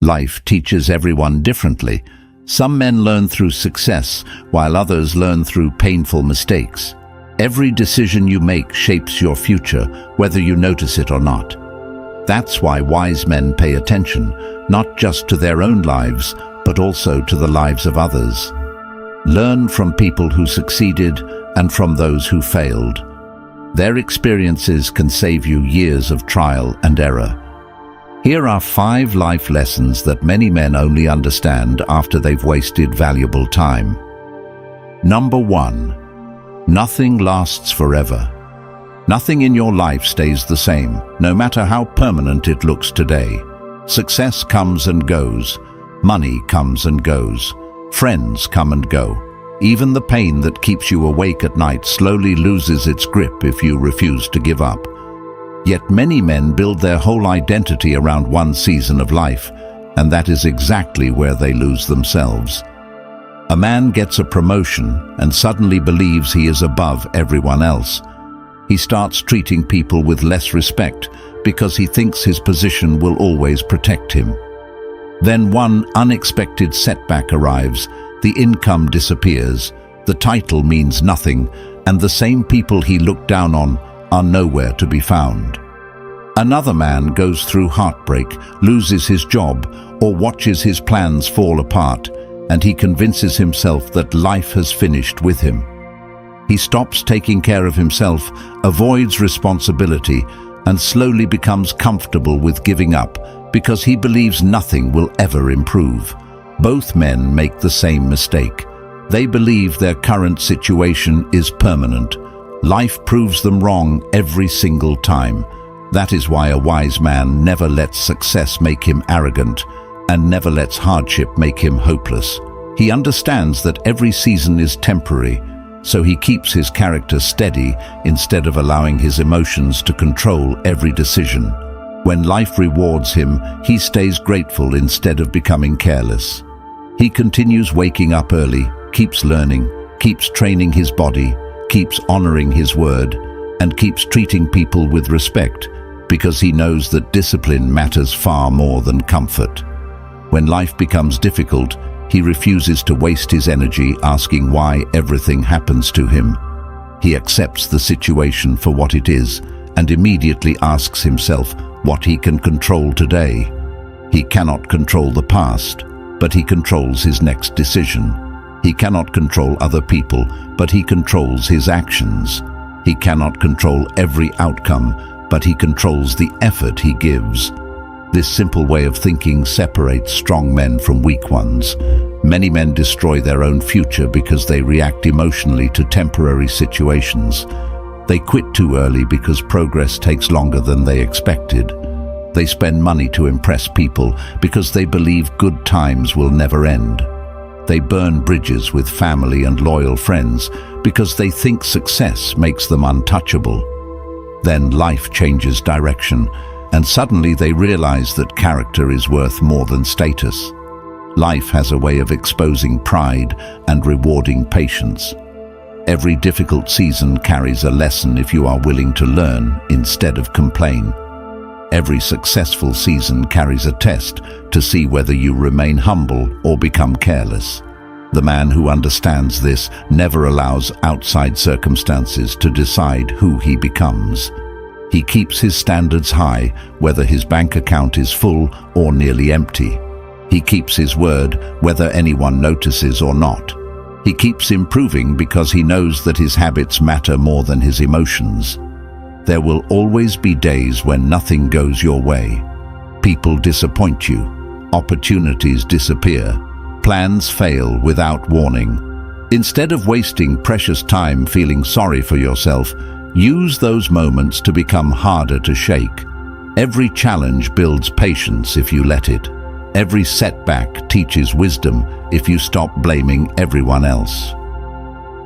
Life teaches everyone differently. Some men learn through success, while others learn through painful mistakes. Every decision you make shapes your future, whether you notice it or not. That's why wise men pay attention, not just to their own lives, but also to the lives of others. Learn from people who succeeded and from those who failed. Their experiences can save you years of trial and error. Here are 5 life lessons that many men only understand after they've wasted valuable time. Number 1. Nothing lasts forever. Nothing in your life stays the same, no matter how permanent it looks today. Success comes and goes. Money comes and goes. Friends come and go. Even the pain that keeps you awake at night slowly loses its grip if you refuse to give up. Yet many men build their whole identity around one season of life, and that is exactly where they lose themselves. A man gets a promotion and suddenly believes he is above everyone else. He starts treating people with less respect because he thinks his position will always protect him. Then one unexpected setback arrives, the income disappears, the title means nothing, and the same people he looked down on are nowhere to be found. Another man goes through heartbreak, loses his job, or watches his plans fall apart, and he convinces himself that life has finished with him. He stops taking care of himself, avoids responsibility, and slowly becomes comfortable with giving up because he believes nothing will ever improve. Both men make the same mistake. They believe their current situation is permanent. Life proves them wrong every single time. That is why a wise man never lets success make him arrogant and never lets hardship make him hopeless. He understands that every season is temporary, so he keeps his character steady instead of allowing his emotions to control every decision. When life rewards him, he stays grateful instead of becoming careless. He continues waking up early, keeps learning, keeps training his body, keeps honoring his word, and keeps treating people with respect because he knows that discipline matters far more than comfort. When life becomes difficult, he refuses to waste his energy asking why everything happens to him. He accepts the situation for what it is and immediately asks himself what he can control today. He cannot control the past, but he controls his next decision. He cannot control other people, but he controls his actions. He cannot control every outcome, but he controls the effort he gives. This simple way of thinking separates strong men from weak ones. Many men destroy their own future because they react emotionally to temporary situations. They quit too early because progress takes longer than they expected. They spend money to impress people because they believe good times will never end. They burn bridges with family and loyal friends because they think success makes them untouchable. Then life changes direction, and suddenly they realize that character is worth more than status. Life has a way of exposing pride and rewarding patience. Every difficult season carries a lesson if you are willing to learn instead of complain. Every successful season carries a test to see whether you remain humble or become careless. The man who understands this never allows outside circumstances to decide who he becomes. He keeps his standards high, whether his bank account is full or nearly empty. He keeps his word, whether anyone notices or not. He keeps improving because he knows that his habits matter more than his emotions. There will always be days when nothing goes your way. People disappoint you. Opportunities disappear. Plans fail without warning. Instead of wasting precious time feeling sorry for yourself, use those moments to become harder to shake. Every challenge builds patience if you let it. Every setback teaches wisdom if you stop blaming everyone else.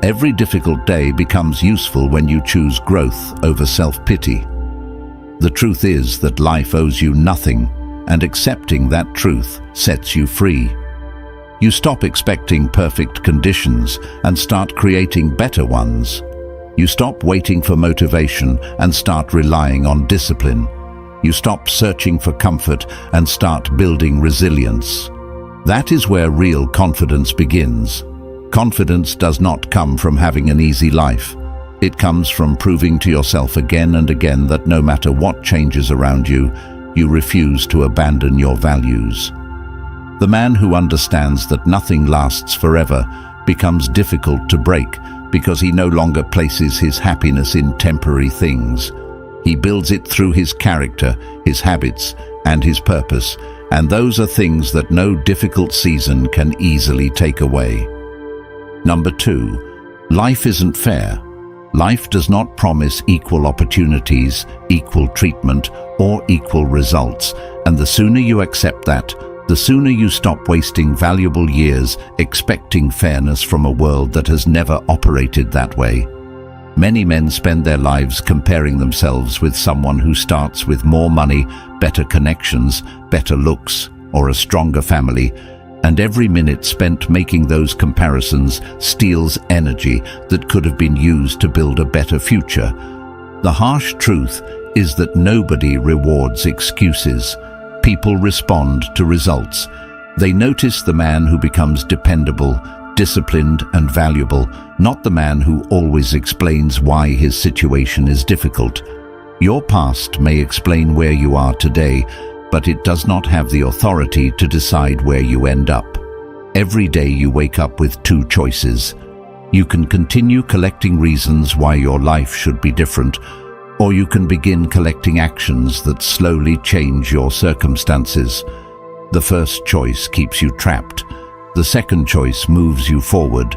Every difficult day becomes useful when you choose growth over self-pity. The truth is that life owes you nothing, and accepting that truth sets you free. You stop expecting perfect conditions and start creating better ones. You stop waiting for motivation and start relying on discipline. You stop searching for comfort and start building resilience. That is where real confidence begins. Confidence does not come from having an easy life. It comes from proving to yourself again and again that no matter what changes around you, you refuse to abandon your values. The man who understands that nothing lasts forever becomes difficult to break because he no longer places his happiness in temporary things. He builds it through his character, his habits, and his purpose, and those are things that no difficult season can easily take away. Number 2, life isn't fair. Life does not promise equal opportunities, equal treatment, or equal results, and the sooner you accept that, the sooner you stop wasting valuable years expecting fairness from a world that has never operated that way. Many men spend their lives comparing themselves with someone who starts with more money, better connections, better looks, or a stronger family, and every minute spent making those comparisons steals energy that could have been used to build a better future. The harsh truth is that nobody rewards excuses. People respond to results. They notice the man who becomes dependable, disciplined, and valuable, not the man who always explains why his situation is difficult. Your past may explain where you are today, but it does not have the authority to decide where you end up. Every day you wake up with 2 choices. You can continue collecting reasons why your life should be different, or you can begin collecting actions that slowly change your circumstances. The first choice keeps you trapped. The second choice moves you forward.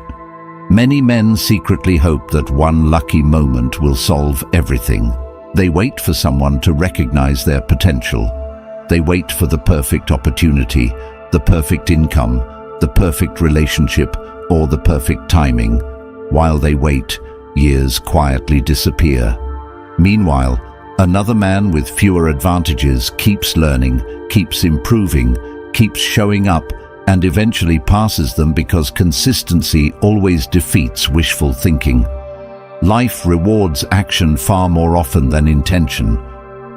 Many men secretly hope that one lucky moment will solve everything. They wait for someone to recognize their potential. They wait for the perfect opportunity, the perfect income, the perfect relationship, or the perfect timing. While they wait, years quietly disappear. Meanwhile, another man with fewer advantages keeps learning, keeps improving, keeps showing up, and eventually passes them because consistency always defeats wishful thinking. Life rewards action far more often than intention.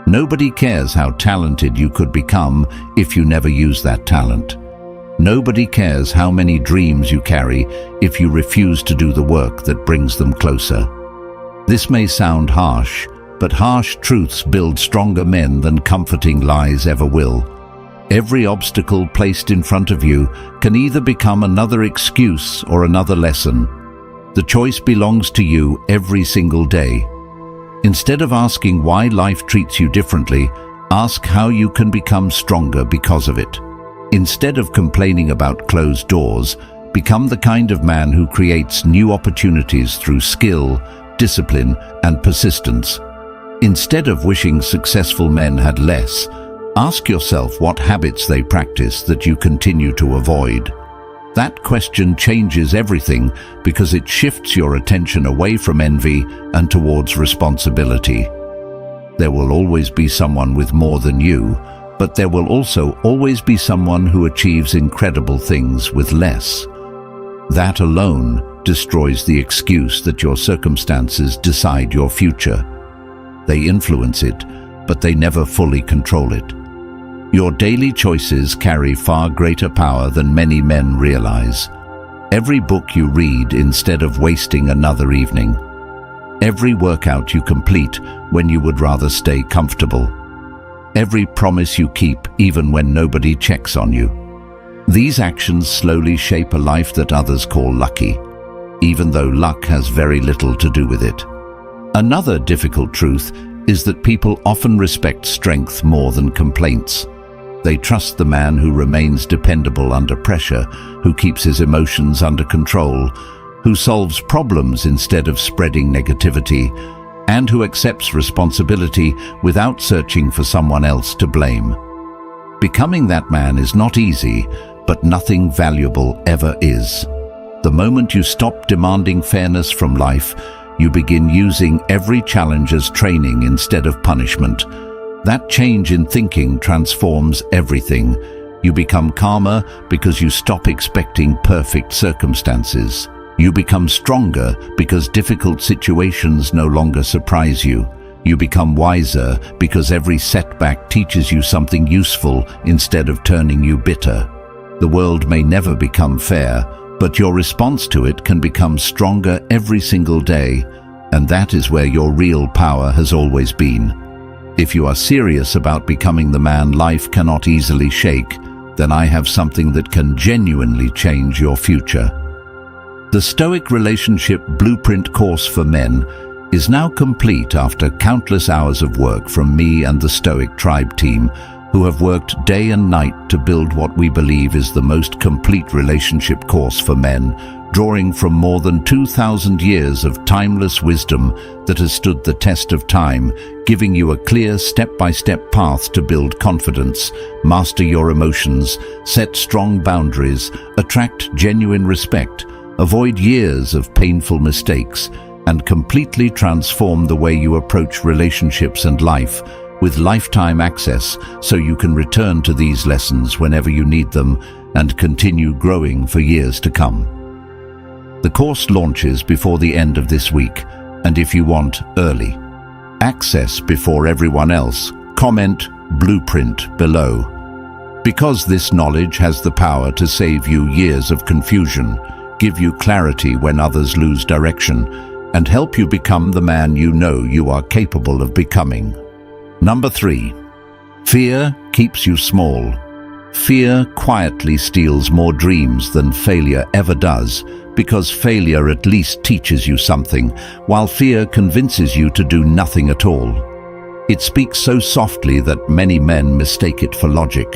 Nobody cares how talented you could become if you never use that talent. Nobody cares how many dreams you carry if you refuse to do the work that brings them closer. This may sound harsh, but harsh truths build stronger men than comforting lies ever will. Every obstacle placed in front of you can either become another excuse or another lesson. The choice belongs to you every single day. Instead of asking why life treats you differently, ask how you can become stronger because of it. Instead of complaining about closed doors, become the kind of man who creates new opportunities through skill, discipline, and persistence. Instead of wishing successful men had less, ask yourself what habits they practice that you continue to avoid. That question changes everything because it shifts your attention away from envy and towards responsibility. There will always be someone with more than you, but there will also always be someone who achieves incredible things with less. That alone destroys the excuse that your circumstances decide your future. They influence it, but they never fully control it. Your daily choices carry far greater power than many men realize. Every book you read instead of wasting another evening. Every workout you complete when you would rather stay comfortable. Every promise you keep even when nobody checks on you. These actions slowly shape a life that others call lucky, even though luck has very little to do with it. Another difficult truth is that people often respect strength more than complaints. They trust the man who remains dependable under pressure, who keeps his emotions under control, who solves problems instead of spreading negativity, and who accepts responsibility without searching for someone else to blame. Becoming that man is not easy, but nothing valuable ever is. The moment you stop demanding fairness from life, you begin using every challenge as training instead of punishment. That change in thinking transforms everything. You become calmer because you stop expecting perfect circumstances. You become stronger because difficult situations no longer surprise you. You become wiser because every setback teaches you something useful instead of turning you bitter. The world may never become fair, but your response to it can become stronger every single day, and that is where your real power has always been. If you are serious about becoming the man life cannot easily shake, then I have something that can genuinely change your future. The Stoic Relationship Blueprint course for men is now complete after countless hours of work from me and the Stoic Tribe team, who have worked day and night to build what we believe is the most complete relationship course for men, drawing from more than 2,000 years of timeless wisdom that has stood the test of time, giving you a clear step-by-step path to build confidence, master your emotions, set strong boundaries, attract genuine respect, avoid years of painful mistakes, and completely transform the way you approach relationships and life, with lifetime access so you can return to these lessons whenever you need them and continue growing for years to come. The course launches before the end of this week, and if you want early access before everyone else, comment Blueprint below. Because this knowledge has the power to save you years of confusion, give you clarity when others lose direction, and help you become the man you know you are capable of becoming. Number 3. Fear keeps you small. Fear quietly steals more dreams than failure ever does, because failure at least teaches you something, while fear convinces you to do nothing at all. It speaks so softly that many men mistake it for logic.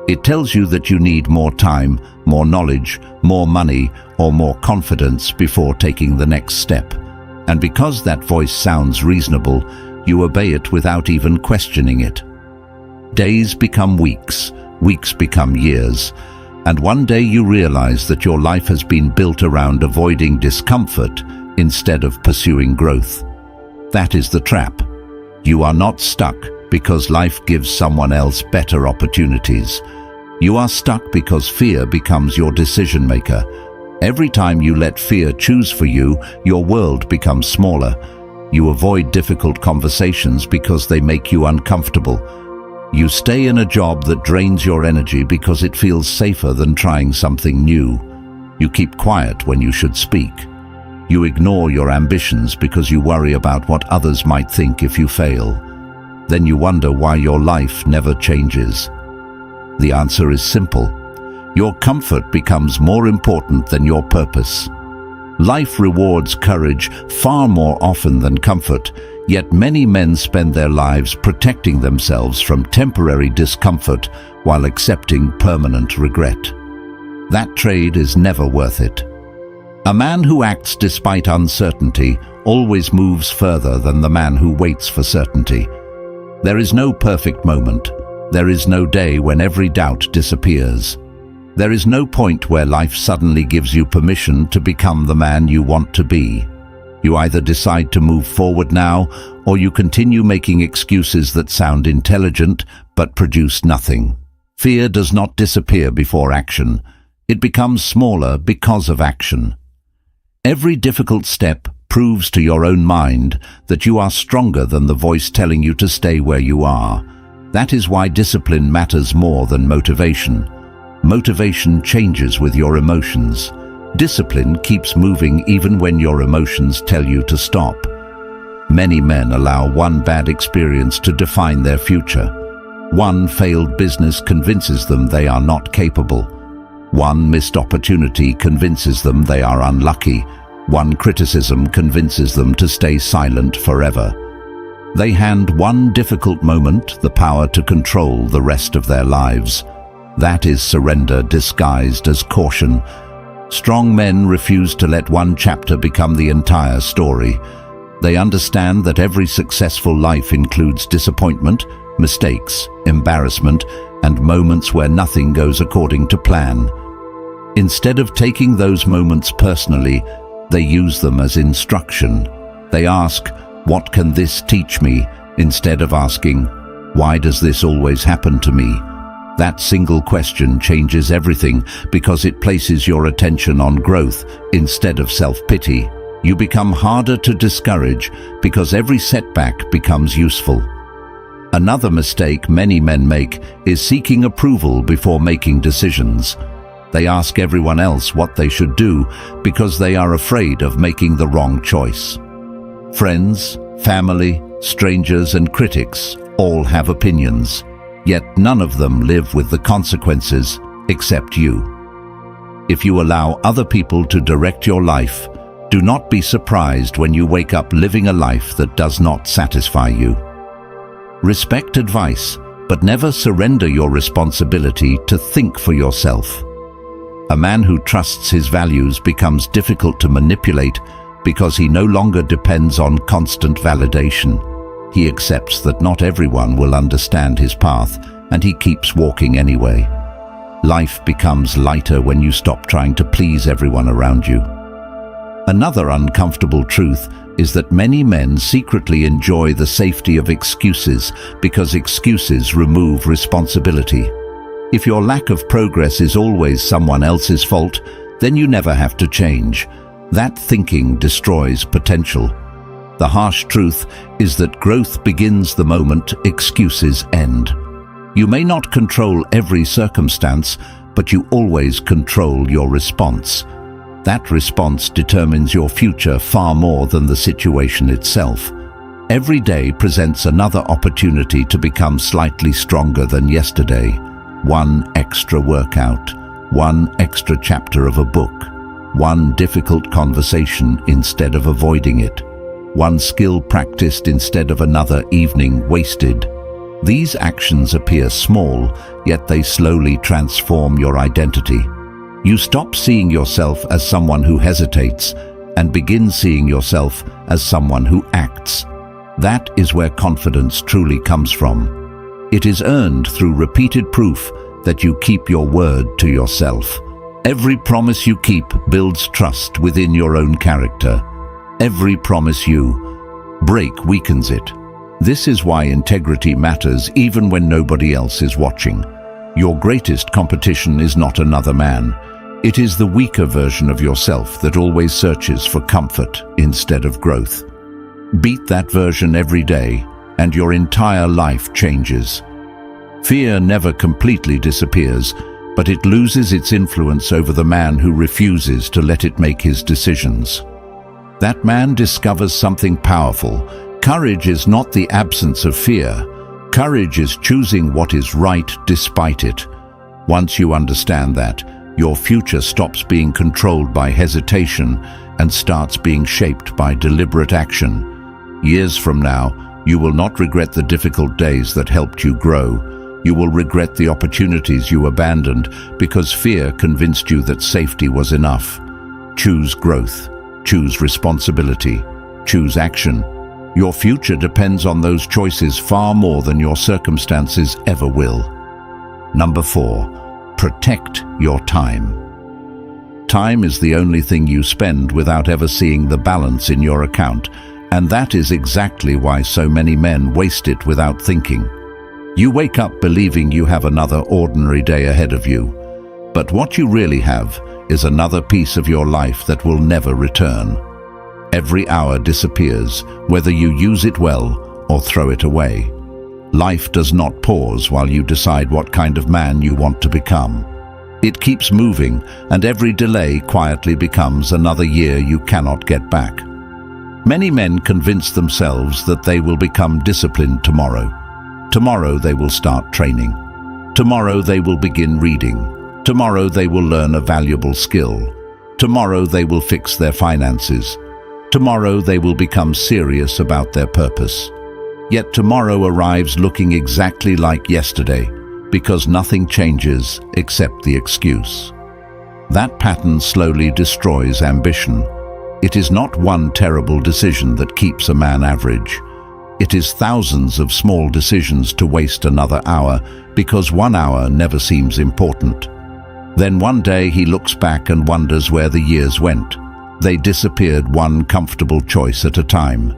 It tells you that you need more time, more knowledge, more money, or more confidence before taking the next step. And because that voice sounds reasonable, you obey it without even questioning it. Days become weeks, weeks become years, and one day you realize that your life has been built around avoiding discomfort instead of pursuing growth. That is the trap. You are not stuck because life gives someone else better opportunities. You are stuck because fear becomes your decision maker. Every time you let fear choose for you, your world becomes smaller. You avoid difficult conversations because they make you uncomfortable. You stay in a job that drains your energy because it feels safer than trying something new. You keep quiet when you should speak. You ignore your ambitions because you worry about what others might think if you fail. Then you wonder why your life never changes. The answer is simple. Your comfort becomes more important than your purpose. Life rewards courage far more often than comfort, yet many men spend their lives protecting themselves from temporary discomfort while accepting permanent regret. That trade is never worth it. A man who acts despite uncertainty always moves further than the man who waits for certainty. There is no perfect moment. There is no day when every doubt disappears. There is no point where life suddenly gives you permission to become the man you want to be. You either decide to move forward now, or you continue making excuses that sound intelligent but produce nothing. Fear does not disappear before action. It becomes smaller because of action. Every difficult step proves to your own mind that you are stronger than the voice telling you to stay where you are. That is why discipline matters more than motivation. Motivation changes with your emotions. Discipline keeps moving even when your emotions tell you to stop. Many men allow one bad experience to define their future. One failed business convinces them they are not capable. One missed opportunity convinces them they are unlucky. One criticism convinces them to stay silent forever. They hand one difficult moment the power to control the rest of their lives. That is surrender disguised as caution. Strong men refuse to let one chapter become the entire story. They understand that every successful life includes disappointment, mistakes, embarrassment, and moments where nothing goes according to plan. Instead of taking those moments personally, they use them as instruction. They ask, "What can this teach me?" instead of asking, "Why does this always happen to me?" That single question changes everything because it places your attention on growth instead of self-pity. You become harder to discourage because every setback becomes useful. Another mistake many men make is seeking approval before making decisions. They ask everyone else what they should do because they are afraid of making the wrong choice. Friends, family, strangers, and critics all have opinions, yet none of them live with the consequences except you. If you allow other people to direct your life, do not be surprised when you wake up living a life that does not satisfy you. Respect advice, but never surrender your responsibility to think for yourself. A man who trusts his values becomes difficult to manipulate because he no longer depends on constant validation. He accepts that not everyone will understand his path, and he keeps walking anyway. Life becomes lighter when you stop trying to please everyone around you. Another uncomfortable truth is that many men secretly enjoy the safety of excuses because excuses remove responsibility. If your lack of progress is always someone else's fault, then you never have to change. That thinking destroys potential. The harsh truth is that growth begins the moment excuses end. You may not control every circumstance, but you always control your response. That response determines your future far more than the situation itself. Every day presents another opportunity to become slightly stronger than yesterday. One extra workout, one extra chapter of a book, one difficult conversation instead of avoiding it, one skill practiced instead of another evening wasted. These actions appear small, yet they slowly transform your identity. You stop seeing yourself as someone who hesitates and begin seeing yourself as someone who acts. That is where confidence truly comes from. It is earned through repeated proof that you keep your word to yourself. Every promise you keep builds trust within your own character. Every promise you break weakens it. This is why integrity matters even when nobody else is watching. Your greatest competition is not another man. It is the weaker version of yourself that always searches for comfort instead of growth. Beat that version every day, and your entire life changes. Fear never completely disappears, but it loses its influence over the man who refuses to let it make his decisions. That man discovers something powerful. Courage is not the absence of fear. Courage is choosing what is right despite it. Once you understand that, your future stops being controlled by hesitation and starts being shaped by deliberate action. Years from now, you will not regret the difficult days that helped you grow. You will regret the opportunities you abandoned because fear convinced you that safety was enough. Choose growth. Choose responsibility. Choose action. Your future depends on those choices far more than your circumstances ever will. Number 4. Protect your time. Time is the only thing you spend without ever seeing the balance in your account, and that is exactly why so many men waste it without thinking. You wake up believing you have another ordinary day ahead of you, but what you really have is another piece of your life that will never return. Every hour disappears, whether you use it well or throw it away. Life does not pause while you decide what kind of man you want to become. It keeps moving, and every delay quietly becomes another year you cannot get back. Many men convince themselves that they will become disciplined tomorrow. Tomorrow they will start training. Tomorrow they will begin reading. Tomorrow they will learn a valuable skill. Tomorrow they will fix their finances. Tomorrow they will become serious about their purpose. Yet tomorrow arrives looking exactly like yesterday, because nothing changes except the excuse. That pattern slowly destroys ambition. It is not one terrible decision that keeps a man average. It is thousands of small decisions to waste another hour because 1 hour never seems important. Then one day he looks back and wonders where the years went. They disappeared one comfortable choice at a time.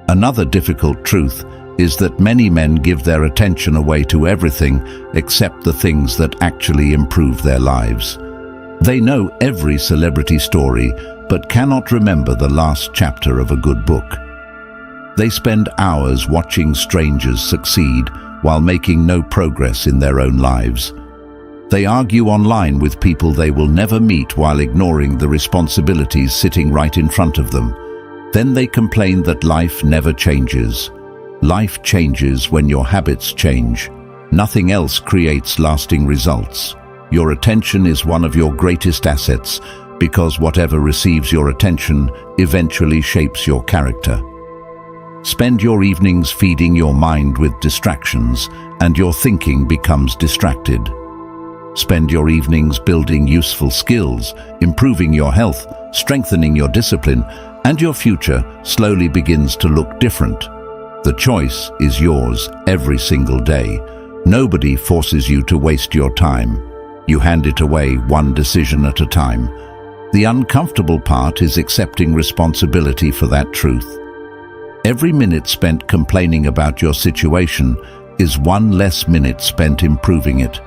Another difficult truth is that many men give their attention away to everything except the things that actually improve their lives. They know every celebrity story, but cannot remember the last chapter of a good book. They spend hours watching strangers succeed while making no progress in their own lives. They argue online with people they will never meet while ignoring the responsibilities sitting right in front of them. Then they complain that life never changes. Life changes when your habits change. Nothing else creates lasting results. Your attention is one of your greatest assets, because whatever receives your attention eventually shapes your character. Spend your evenings feeding your mind with distractions, and your thinking becomes distracted. Spend your evenings building useful skills, improving your health, strengthening your discipline, and your future slowly begins to look different. The choice is yours every single day. Nobody forces you to waste your time. You hand it away one decision at a time. The uncomfortable part is accepting responsibility for that truth. Every minute spent complaining about your situation is one less minute spent improving it.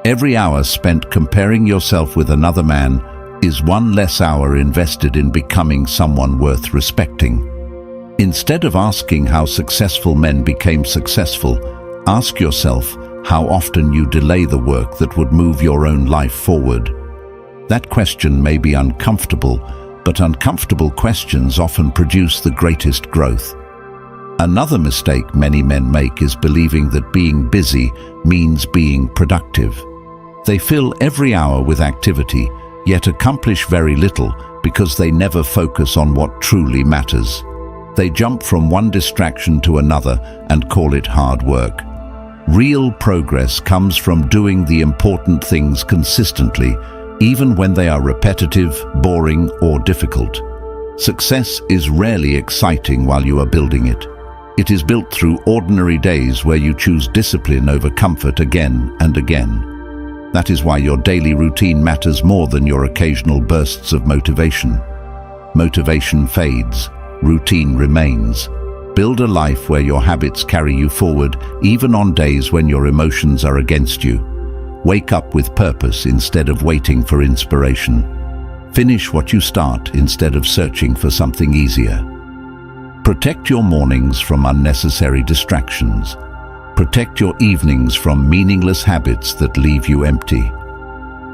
Every hour spent comparing yourself with another man is one less hour invested in becoming someone worth respecting. Instead of asking how successful men became successful, ask yourself how often you delay the work that would move your own life forward. That question may be uncomfortable, but uncomfortable questions often produce the greatest growth. Another mistake many men make is believing that being busy means being productive. They fill every hour with activity, yet accomplish very little because they never focus on what truly matters. They jump from one distraction to another and call it hard work. Real progress comes from doing the important things consistently, even when they are repetitive, boring, or difficult. Success is rarely exciting while you are building it. It is built through ordinary days where you choose discipline over comfort again and again. That is why your daily routine matters more than your occasional bursts of motivation. Motivation fades, routine remains. Build a life where your habits carry you forward, even on days when your emotions are against you. Wake up with purpose instead of waiting for inspiration. Finish what you start instead of searching for something easier. Protect your mornings from unnecessary distractions. Protect your evenings from meaningless habits that leave you empty.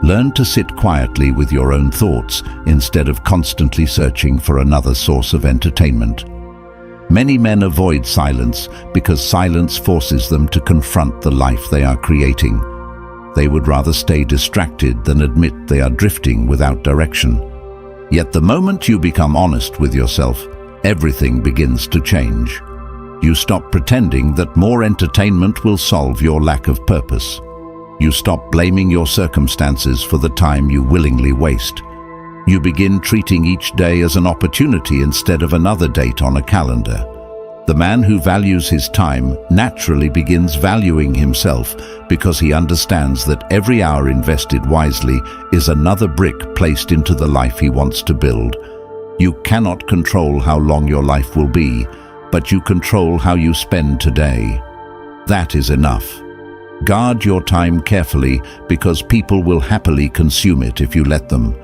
Learn to sit quietly with your own thoughts instead of constantly searching for another source of entertainment. Many men avoid silence because silence forces them to confront the life they are creating. They would rather stay distracted than admit they are drifting without direction. Yet the moment you become honest with yourself, everything begins to change. You stop pretending that more entertainment will solve your lack of purpose. You stop blaming your circumstances for the time you willingly waste. You begin treating each day as an opportunity instead of another date on a calendar. The man who values his time naturally begins valuing himself because he understands that every hour invested wisely is another brick placed into the life he wants to build. You cannot control how long your life will be, but you control how you spend today. That is enough. Guard your time carefully because people will happily consume it if you let them.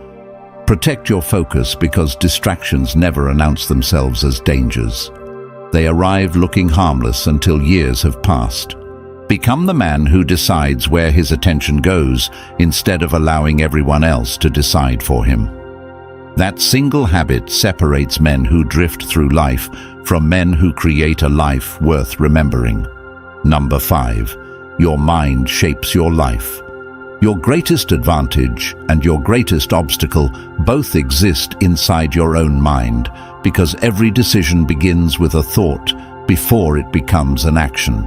Protect your focus because distractions never announce themselves as dangers. They arrive looking harmless until years have passed. Become the man who decides where his attention goes instead of allowing everyone else to decide for him. That single habit separates men who drift through life from men who create a life worth remembering. Number 5. Your mind shapes your life. Your greatest advantage and your greatest obstacle both exist inside your own mind, because every decision begins with a thought before it becomes an action.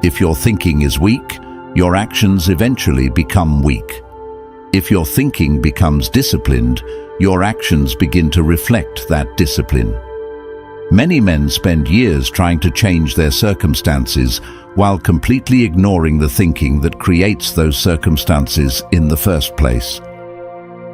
If your thinking is weak, your actions eventually become weak. If your thinking becomes disciplined, your actions begin to reflect that discipline. Many men spend years trying to change their circumstances while completely ignoring the thinking that creates those circumstances in the first place.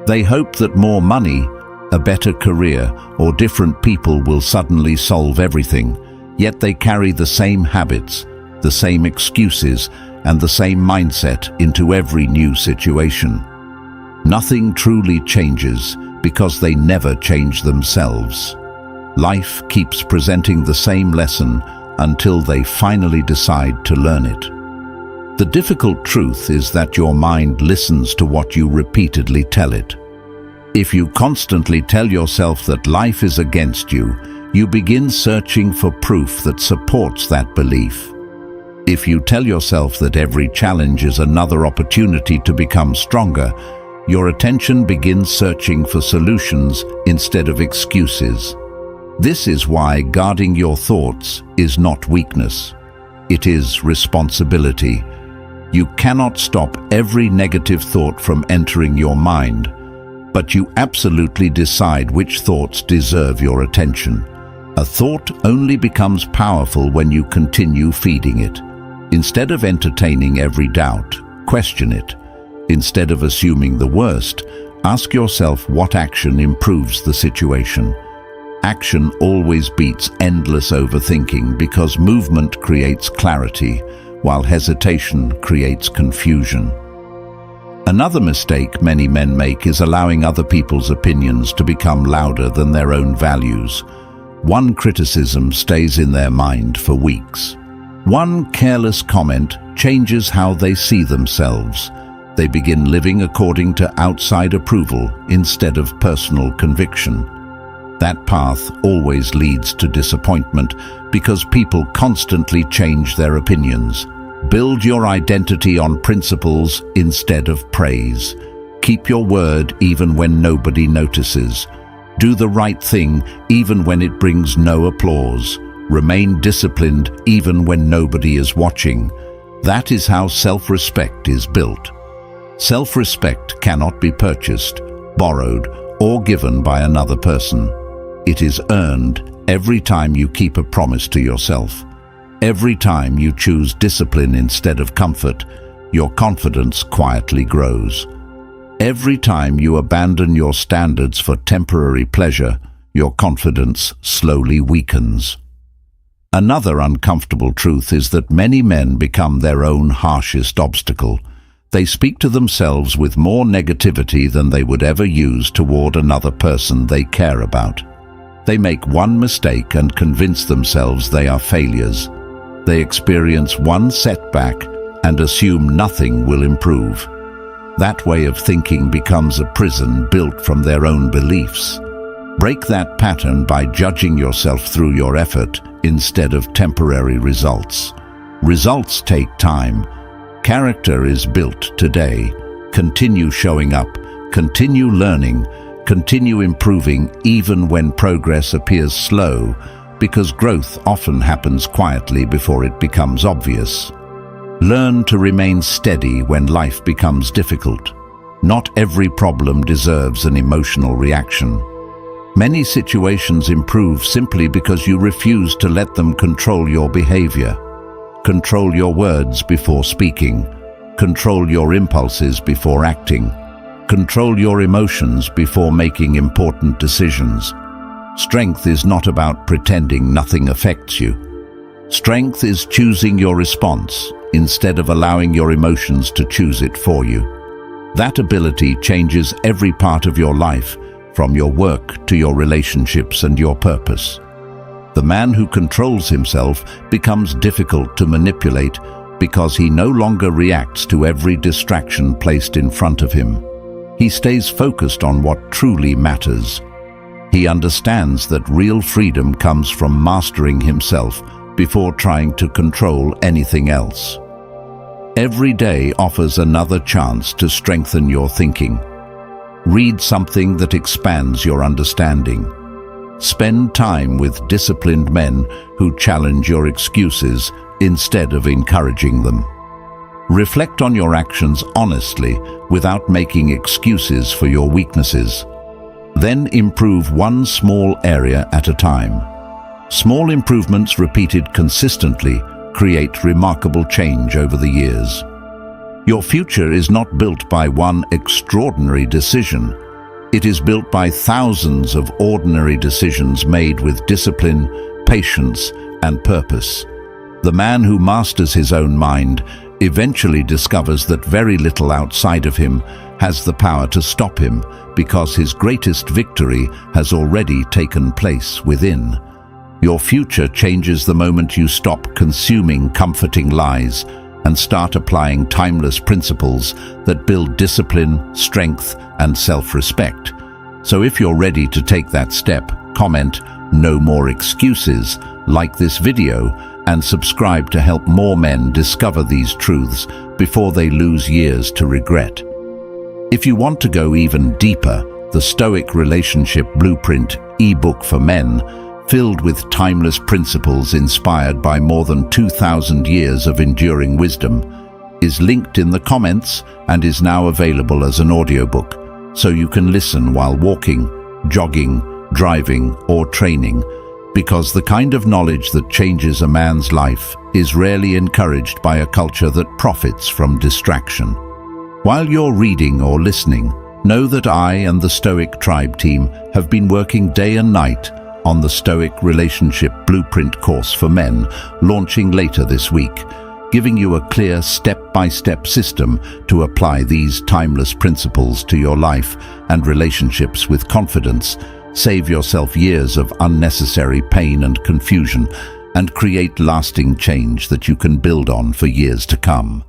They hope that more money, a better career, or different people will suddenly solve everything, yet they carry the same habits, the same excuses, and the same mindset into every new situation. Nothing truly changes because they never change themselves. Life keeps presenting the same lesson until they finally decide to learn it. The difficult truth is that your mind listens to what you repeatedly tell it. If you constantly tell yourself that life is against you, you begin searching for proof that supports that belief. If you tell yourself that every challenge is another opportunity to become stronger, your attention begins searching for solutions instead of excuses. This is why guarding your thoughts is not weakness. It is responsibility. You cannot stop every negative thought from entering your mind, but you absolutely decide which thoughts deserve your attention. A thought only becomes powerful when you continue feeding it. Instead of entertaining every doubt, question it. Instead of assuming the worst, ask yourself what action improves the situation. Action always beats endless overthinking because movement creates clarity, while hesitation creates confusion. Another mistake many men make is allowing other people's opinions to become louder than their own values. One criticism stays in their mind for weeks. One careless comment changes how they see themselves. They begin living according to outside approval instead of personal conviction. That path always leads to disappointment because people constantly change their opinions. Build your identity on principles instead of praise. Keep your word even when nobody notices. Do the right thing even when it brings no applause. Remain disciplined even when nobody is watching. That is how self-respect is built. Self-respect cannot be purchased, borrowed, or given by another person. It is earned every time you keep a promise to yourself. Every time you choose discipline instead of comfort, your confidence quietly grows. Every time you abandon your standards for temporary pleasure, your confidence slowly weakens. Another uncomfortable truth is that many men become their own harshest obstacle. They speak to themselves with more negativity than they would ever use toward another person they care about. They make one mistake and convince themselves they are failures. They experience one setback and assume nothing will improve. That way of thinking becomes a prison built from their own beliefs. Break that pattern by judging yourself through your effort instead of temporary results. Results take time. Character is built today. Continue showing up, continue learning, continue improving even when progress appears slow, because growth often happens quietly before it becomes obvious. Learn to remain steady when life becomes difficult. Not every problem deserves an emotional reaction. Many situations improve simply because you refuse to let them control your behavior. Control your words before speaking. Control your impulses before acting. Control your emotions before making important decisions. Strength is not about pretending nothing affects you. Strength is choosing your response instead of allowing your emotions to choose it for you. That ability changes every part of your life, from your work to your relationships and your purpose. The man who controls himself becomes difficult to manipulate because he no longer reacts to every distraction placed in front of him. He stays focused on what truly matters. He understands that real freedom comes from mastering himself before trying to control anything else. Every day offers another chance to strengthen your thinking. Read something that expands your understanding. Spend time with disciplined men who challenge your excuses instead of encouraging them. Reflect on your actions honestly without making excuses for your weaknesses. Then improve one small area at a time. Small improvements repeated consistently create remarkable change over the years. Your future is not built by one extraordinary decision. It is built by thousands of ordinary decisions made with discipline, patience, and purpose. The man who masters his own mind eventually discovers that very little outside of him has the power to stop him, because his greatest victory has already taken place within. Your future changes the moment you stop consuming comforting lies and start applying timeless principles that build discipline, strength, and self-respect. So if you're ready to take that step, comment "No more excuses," like this video, and subscribe to help more men discover these truths before they lose years to regret. If you want to go even deeper, the Stoic Relationship Blueprint ebook for men, filled with timeless principles inspired by more than 2,000 years of enduring wisdom, is linked in the comments and is now available as an audiobook, so you can listen while walking, jogging, driving, or training, because the kind of knowledge that changes a man's life is rarely encouraged by a culture that profits from distraction. While you're reading or listening, know that I and the Stoic Tribe team have been working day and night on the Stoic Relationship Blueprint course for men, launching later this week, giving you a clear step-by-step system to apply these timeless principles to your life and relationships with confidence, save yourself years of unnecessary pain and confusion, and create lasting change that you can build on for years to come.